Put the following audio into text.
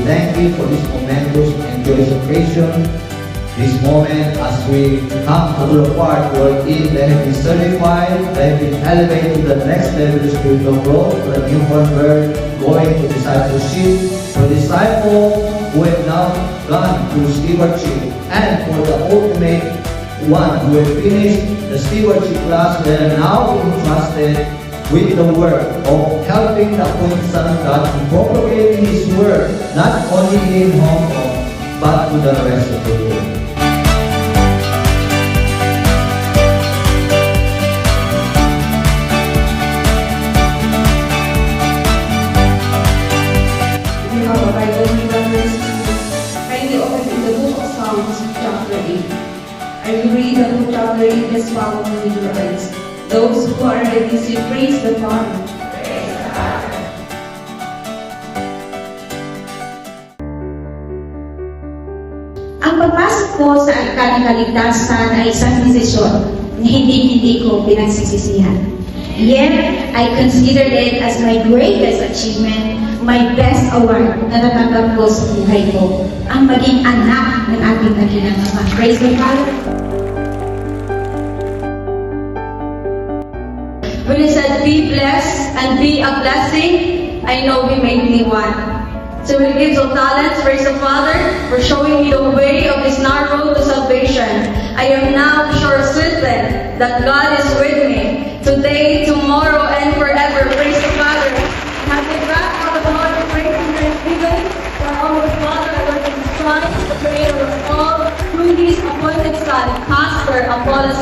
thank you for this momentous and joyous occasion. This moment as we come to the part wherein they have been certified, they have been elevated to the next level of spiritual growth, for the newborn birth going to discipleship, for disciples who have now gone through stewardship, and for the ultimate one who have finished the stewardship class, they are now entrusted with the work of helping the appointed Son of God in propagating His word, not only in Hong Kong, but to the rest of the world. If you have a Bible, my brothers, kindly open to the book of Psalms, chapter 8. I will read the book chapter 8 as follows with your eyes. Those who are ready to praise the Father. Praise the Father. Ang pagpasok ko sa aking kaligtasan ay isang desisyon na hindi ko pinagsisisihan. Yet, I consider it as my greatest achievement, my best award na natatanggap ko sa buhay ko, ang maging anak ng ating dakilang Ama. Praise the Father. When he said, be blessed and be a blessing, I know he made me one. So he gives all talents, praise the Father, for showing me the way of this narrow road to salvation. I am now sure certain that God is with me, today, tomorrow, and forever. Praise the Father. Have the wrath of the Lord and praise Him thanksgiving for all the Father, Lord Jesus Christ, the Creator of all, through His appointed Son, Pastor, Apollos,